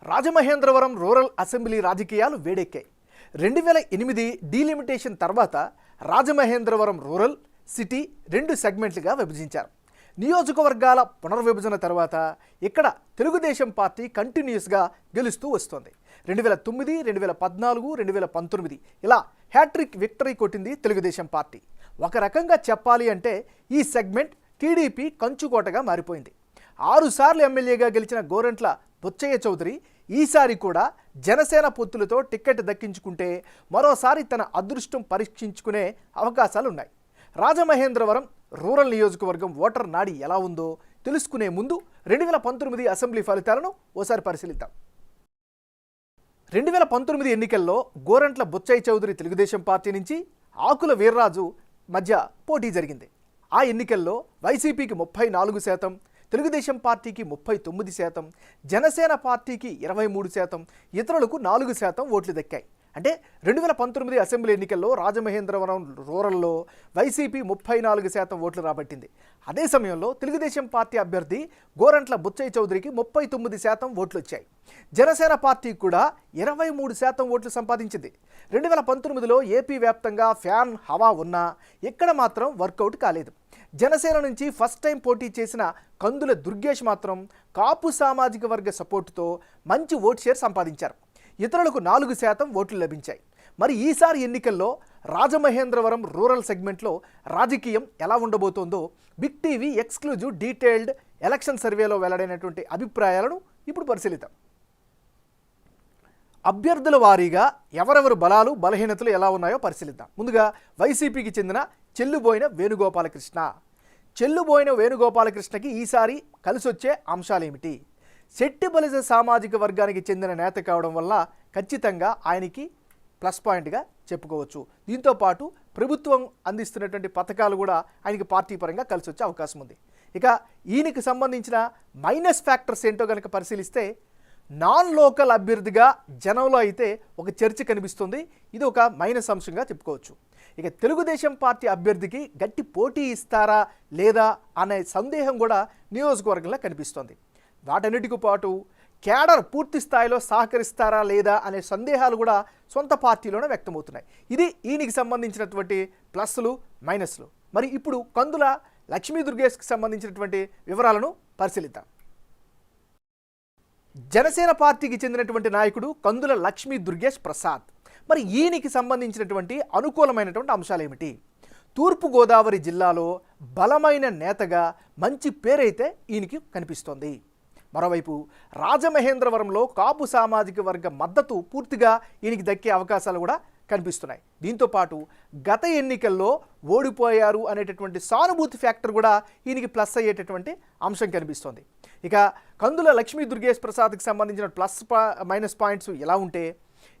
Rajamahendravaram rural assembly రాజకీయాలు వేడెక్కాయి. 2008 delimitation తర్వాత Rajamahendravaram rural city 2 సెగ్మెంట్లుగా విభజించారు. నియోజకవర్గాల పునర్విభజన తర్వాత ఇక్కడ తెలుగుదేశం పార్టీ కంటిన్యూస్గా గెలుస్తూ వస్తోంది. 2009, 2014, 2019 ఇలా హ్యాట్రిక్ విక్టరీ కొట్టింది తెలుగుదేశం పార్టీ. ఒక రకంగా చెప్పాలి అంటే ఈ సెగ్మెంట్ టీడీపీ కంచుకోటగా మారిపోయింది. 6 సార్లు ఎమ్మెల్యేగా గెలిచిన గోరంట్ల బుచ్చయ్య చౌదరి ఈసారి కూడా జనసేన పొత్తులతో టిక్కెట్ దక్కించుకుంటే మరోసారి తన అదృష్టం పరీక్షించుకునే అవకాశాలున్నాయి. రాజమహేంద్రవరం రూరల్ నియోజకవర్గం ఓటర్ నాడి ఎలా ఉందో తెలుసుకునే ముందు 2019 అసెంబ్లీ ఫలితాలను ఓసారి పరిశీలిద్దాం. 2019 ఎన్నికల్లో గోరంట్ల బుచ్చయ్య చౌదరి తెలుగుదేశం పార్టీ నుంచి ఆకుల వీర్రాజు మధ్య పోటీ జరిగింది. ఆ ఎన్నికల్లో వైసీపీకి 34%, తెలుగుదేశం పార్టీకి 39%, జనసేన పార్టీకి 23%, ఇతరులకు 4% ఓట్లు దక్కాయి. అంటే 2019 అసెంబ్లీ ఎన్నికల్లో రాజమహేంద్రవరం రూరల్లో వైసీపీ 34% ఓట్లు రాబట్టింది. అదే సమయంలో తెలుగుదేశం పార్టీ అభ్యర్థి గోరంట్ల బుచ్చయ్య చౌదరికి 39% ఓట్లు వచ్చాయి. జనసేన పార్టీ కూడా 23% ఓట్లు సంపాదించింది. 2019లో ఏపీ వ్యాప్తంగా ఫ్యాన్ హవా ఉన్నా ఇక్కడ మాత్రం వర్కౌట్ కాలేదు. జనసేన నుంచి ఫస్ట్ టైం పోటీ చేసిన కందుల దుర్గేష్ మాత్రం కాపు సామాజిక వర్గ సపోర్టుతో మంచి ఓట్ షేర్ సంపాదించారు. ఇతరులకు 4% ఓట్లు లభించాయి. మరి ఈసారి ఎన్నికల్లో రాజమహేంద్రవరం రూరల్ సెగ్మెంట్లో రాజకీయం ఎలా ఉండబోతోందో big TV exclusive detailed election సర్వేలో వెల్లడైనటువంటి అభిప్రాయాలను ఇప్పుడు పరిశీలిద్దాం. అభ్యర్థుల వారీగా ఎవరెవరు బలాలు బలహీనతలు ఎలా ఉన్నాయో పరిశీలిద్దాం. ముందుగా వైసీపీకి చెందిన చెల్లుబోయిన వేణుగోపాలకృష్ణ. చెల్లుబోయిన వేణుగోపాలకృష్ణకి ఈసారి కలిసొచ్చే అంశాలేమిటి? శెట్టి బలిజ సామాజిక వర్గానికి చెందిన నేత కావడం వల్ల ఖచ్చితంగా ఆయనకి ప్లస్ పాయింట్గా చెప్పుకోవచ్చు. దీంతోపాటు ప్రభుత్వం అందిస్తున్నటువంటి పథకాలు కూడా ఆయనకి పార్టీ పరంగా కలిసి వచ్చే అవకాశం ఉంది. ఇక ఈయనకి సంబంధించిన మైనస్ ఫ్యాక్టర్స్ ఏంటో కనుక పరిశీలిస్తే నాన్ లోకల్ అభ్యర్థిగా జనంలో అయితే ఒక చర్చ కనిపిస్తుంది. ఇది ఒక మైనస్ అంశంగా చెప్పుకోవచ్చు. ఇక తెలుగుదేశం పార్టీ అభ్యర్థికి గట్టి పోటీ ఇస్తారా లేదా అనే సందేహం కూడా నియోజకవర్గంలో కనిపిస్తోంది. వాటన్నిటికి పాటు క్యాడర్ పూర్తి స్థాయిలో సహకరిస్తారా లేదా అనే సందేహాలు కూడా సొంత పార్టీలోనే వ్యక్తమవుతున్నాయి. ఇది ఈయనకి సంబంధించినటువంటి ప్లస్లు మైనస్లు. మరి ఇప్పుడు కందుల లక్ష్మీ దుర్గేష్కి సంబంధించినటువంటి వివరాలను పరిశీలిద్దాం. జనసేన పార్టీకి చెందినటువంటి నాయకుడు కందుల లక్ష్మీ దుర్గేష్ ప్రసాద్. మరి ఈయనకి సంబంధించినటువంటి అనుకూలమైనటువంటి అంశాలు ఏమిటి? తూర్పుగోదావరి జిల్లాలో బలమైన నేతగా మంచి పేరైతే ఈయనకి కనిపిస్తోంది. మరోవైపు రాజమహేంద్రవరంలో కాపు సామాజిక వర్గ మద్దతు పూర్తిగా ఈయనకి దక్కే అవకాశాలు కూడా కనిపిస్తున్నాయి. దీంతోపాటు గత ఎన్నికల్లో ఓడిపోయారు అనేటటువంటి సానుభూతి ఫ్యాక్టర్ కూడా ఈయనకి ప్లస్ అయ్యేటటువంటి అంశం కనిపిస్తోంది. ఇక కందుల లక్ష్మీ దుర్గేష్ ప్రసాద్కి సంబంధించిన ప్లస్ మైనస్ పాయింట్స్ ఎలా ఉంటే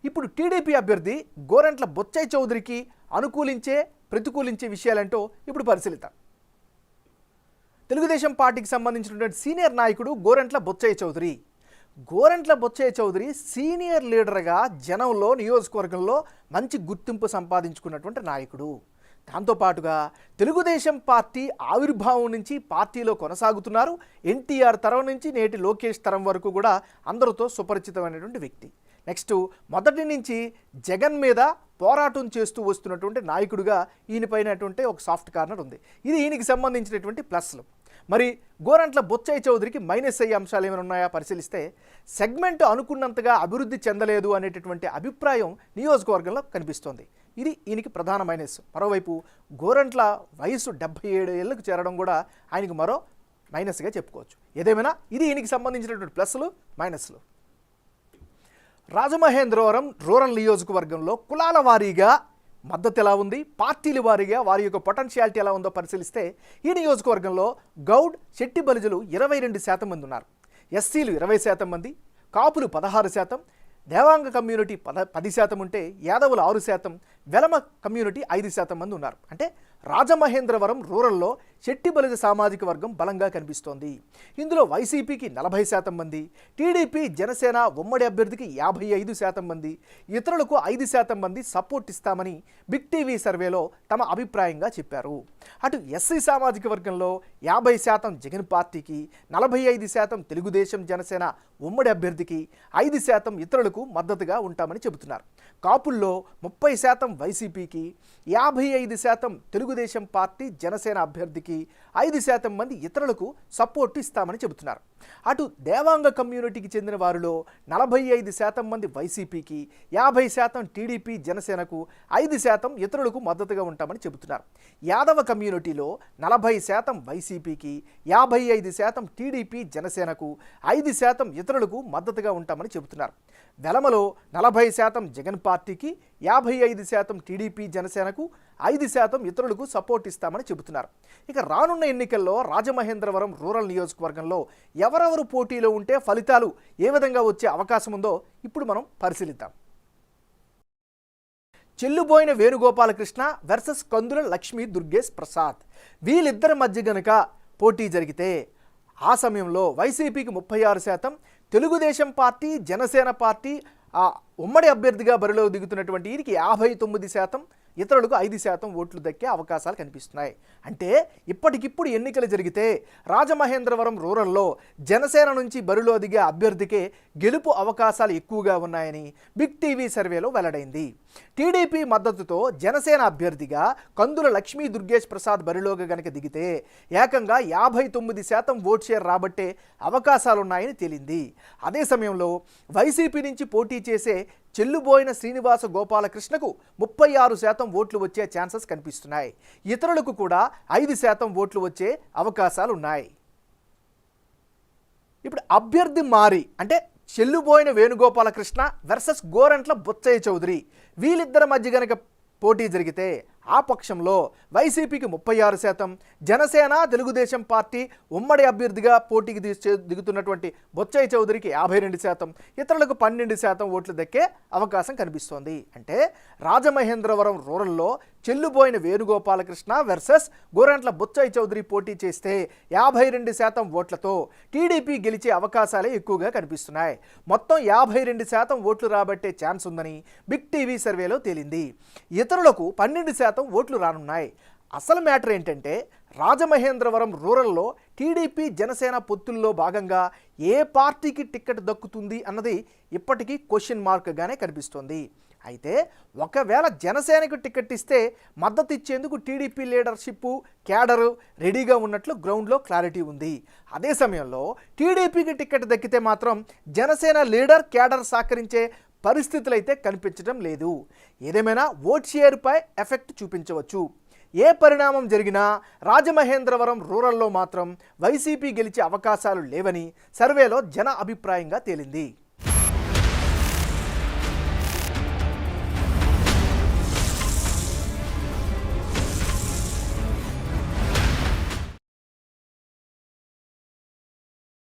ఇప్పుడు టీడీపీ అభ్యర్థి గోరంట్ల బుచ్చయ్య చౌదరికి అనుకూలించే ప్రతికూలించే విషయాలంటో ఇప్పుడు పరిశీలిద్దాం. తెలుగుదేశం పార్టీకి సంబంధించినటువంటి సీనియర్ నాయకుడు గోరంట్ల బుచ్చయ్య చౌదరి. గోరంట్ల బుచ్చయ్య చౌదరి సీనియర్ లీడర్గా జనంలో నియోజకవర్గంలో మంచి గుర్తింపు సంపాదించుకున్నటువంటి నాయకుడు. దాంతోపాటుగా తెలుగుదేశం పార్టీ ఆవిర్భావం నుంచి పార్టీలో కొనసాగుతున్నారు. ఎన్టీఆర్ తరం నుంచి నేటి లోకేష్ తరం వరకు కూడా అందరితో సుపరిచితమైనటువంటి వ్యక్తి. నెక్స్ట్ మొదటి నుంచి జగన్ మీద పోరాటం చేస్తూ వస్తున్నటువంటి నాయకుడిగా ఈయనపైనటువంటి ఒక సాఫ్ట్ కార్నర్ ఉంది. ఇది ఈయనకి సంబంధించినటువంటి ప్లస్లు. మరి గోరంట్ల బుచ్చయ్య చౌదరికి మైనస్ అయ్యే అంశాలు ఏమైనా ఉన్నాయా పరిశీలిస్తే సెగ్మెంట్ అనుకున్నంతగా అభివృద్ధి చెందలేదు అనేటటువంటి అభిప్రాయం నియోజకవర్గంలో కనిపిస్తోంది. ఇది ఈయనకి ప్రధాన మైనస్. మరోవైపు గోరంట్ల వయసు 77 ఏళ్ళకు చేరడం కూడా ఆయనకు మరో మైనస్గా చెప్పుకోవచ్చు. ఏదేమైనా ఇది ఈయనకి సంబంధించినటువంటి ప్లస్లు మైనస్లు. రాజమహేంద్రవరం రూరల్ నియోజకవర్గంలో కులాల వారీగా మద్దతు ఎలా ఉంది, పార్టీల వారీగా వారి యొక్క పొటెన్షియాలిటీ ఎలా ఉందో పరిశీలిస్తే ఈ నియోజకవర్గంలో గౌడ్ శెట్టి బలిజలు 22% మంది ఉన్నారు. ఎస్సీలు 20% మంది, కాపులు 16%, దేవాంగ కమ్యూనిటీ 10% ఉంటే యాదవులు 6%, వెలమ కమ్యూనిటీ 5% మంది ఉన్నారు. అంటే రాజమహేంద్రవరం రూరల్లో శెట్టి బలిజ సామాజిక వర్గం బలంగా కనిపిస్తోంది. ఇందులో వైసీపీకి 40% మంది, టీడీపీ జనసేన ఉమ్మడి అభ్యర్థికి 55% మంది, ఇతరులకు 5% మంది సపోర్ట్ ఇస్తామని బిగ్ టీవీ సర్వేలో తమ అభిప్రాయంగా చెప్పారు. అటు ఎస్సీ సామాజిక వర్గంలో 50% జగన్ పార్టీకి, 45% తెలుగుదేశం జనసేన ఉమ్మడి అభ్యర్థికి, 5% ఇతరులకు మద్దతుగా ఉంటామని చెబుతున్నారు. కాపుల్లో 30% వైసీపీకి, 55% తెలుగుదేశం పార్టీ జనసేన అభ్యర్థికి, 5% మంది ఇతరులకు సపోర్టు ఇస్తామని చెబుతున్నారు. అటు దేవాంగ కమ్యూనిటీకి చెందిన వారిలో 45% మంది వైసీపీకి, 50% టీడీపీ జనసేనకు, 5% ఇతరులకు మద్దతుగా ఉంటామని చెబుతున్నారు. యాదవ కమ్యూనిటీలో 40% వైసీపీకి, 55% టీడీపీ జనసేనకు, 5% ఇతరులకు మద్దతుగా ఉంటామని చెబుతున్నారు. వెలమలో 40% జగన్ పార్టీకి, 55% టీడీపీ జనసేనకు, 5% ఇతరులకు సపోర్ట్ ఇస్తామని చెబుతున్నారు. ఇక రానున్న ఎన్నికల్లో రాజమహేంద్రవరం రూరల్ నియోజకవర్గంలో ఎవరెవరు పోటీలో ఉంటే ఫలితాలు ఏ విధంగా వచ్చే అవకాశం ఉందో ఇప్పుడు మనం పరిశీలిద్దాం. చెల్లుబోయిన వేణుగోపాలకృష్ణ వర్సెస్ కందుల లక్ష్మీ దుర్గేష్ ప్రసాద్, వీళ్ళిద్దరి మధ్య గనక పోటీ జరిగితే ఆ సమయంలో వైసీపీకి 36%, తెలుగుదేశం పార్టీ జనసేన పార్టీ ఉమ్మడి అభ్యర్థిగా బరిలో దిగుతున్నటువంటి వీరికి 59%, ఇతరులకు 5% ఓట్లు దక్కే అవకాశాలు కనిపిస్తున్నాయి. అంటే ఇప్పటికిప్పుడు ఎన్నికలు జరిగితే రాజమహేంద్రవరం రూరల్లో జనసేన నుంచి బరిలో దిగే అభ్యర్థికే గెలుపు అవకాశాలు ఎక్కువగా ఉన్నాయని బిగ్ టీవీ సర్వేలో వెల్లడైంది. టీడీపీ మద్దతుతో జనసేన అభ్యర్థిగా కందుల లక్ష్మీ దుర్గేష్ ప్రసాద్ బరిలోకి గనక దిగితే ఏకంగా 59% ఓట్ షేర్ రాబట్టే అవకాశాలున్నాయని తేలింది. అదే సమయంలో వైసీపీ నుంచి పోటీ చేసే చెల్లుబోయిన శ్రీనివాస గోపాలకృష్ణకు 36% ఓట్లు వచ్చే ఛాన్సెస్ కనిపిస్తున్నాయి. ఇతరులకు కూడా 5% ఓట్లు వచ్చే అవకాశాలు ఉన్నాయి. ఇప్పుడు అభ్యర్థి మారి అంటే చెల్లుబోయిన వేణుగోపాలకృష్ణ వర్సెస్ గోరంట్ల బుచ్చయ్య చౌదరి, వీళ్ళిద్దరి మధ్య గనక పోటీ జరిగితే ఆ పక్షంలో వైసీపీకి 36%, జనసేన తెలుగుదేశం పార్టీ ఉమ్మడి అభ్యర్థిగా పోటీకి దిగుతున్నటువంటి బొచ్చయ్య చౌదరికి 52%, ఇతరులకు 12% ఓట్లు దక్కే అవకాశం కనిపిస్తోంది. అంటే రాజమహేంద్రవరం రూరల్లో చెల్లుబోయిన వేణుగోపాలకృష్ణ వర్సెస్ గోరంట్ల బొచ్చయ్య చౌదరి పోటీ చేస్తే 52% ఓట్లతో టీడీపీ గెలిచే అవకాశాలే ఎక్కువగా కనిపిస్తున్నాయి. మొత్తం 52% ఓట్లు రాబట్టే ఛాన్స్ ఉందని బిగ్ టీవీ సర్వేలో తేలింది. ఇతరులకు 12% ఓట్లు రానున్నాయి. అసలు మ్యాటర్ ఏంటంటే రాజమహేంద్రవరం రూరల్లో టీడీపీ జనసేన పొత్తుల్లో భాగంగా ఏ పార్టీకి టికెట్ దక్కుతుంది అన్నది ఇప్పటికీ క్వశ్చన్ మార్క్గానే కనిపిస్తోంది. అయితే ఒకవేళ జనసేనకు టికెట్ ఇస్తే మద్దతు ఇచ్చేందుకు టీడీపీ లీడర్షిప్ క్యాడరు రెడీగా ఉన్నట్లు గ్రౌండ్లో క్లారిటీ ఉంది. అదే సమయంలో టీడీపీకి టికెట్ దక్కితే మాత్రం జనసేన లీడర్ క్యాడర్ సహకరించే పరిస్థితులు అయితే కనిపించడం లేదు. ఏదేమైనా ఓట్ షేర్పై ఎఫెక్ట్ చూపించవచ్చు. ఏ పరిణామం జరిగినా రాజమహేంద్రవరం రూరల్లో మాత్రం వైసీపీ గెలిచే అవకాశాలు లేవని సర్వేలో జన అభిప్రాయంగా తేలింది.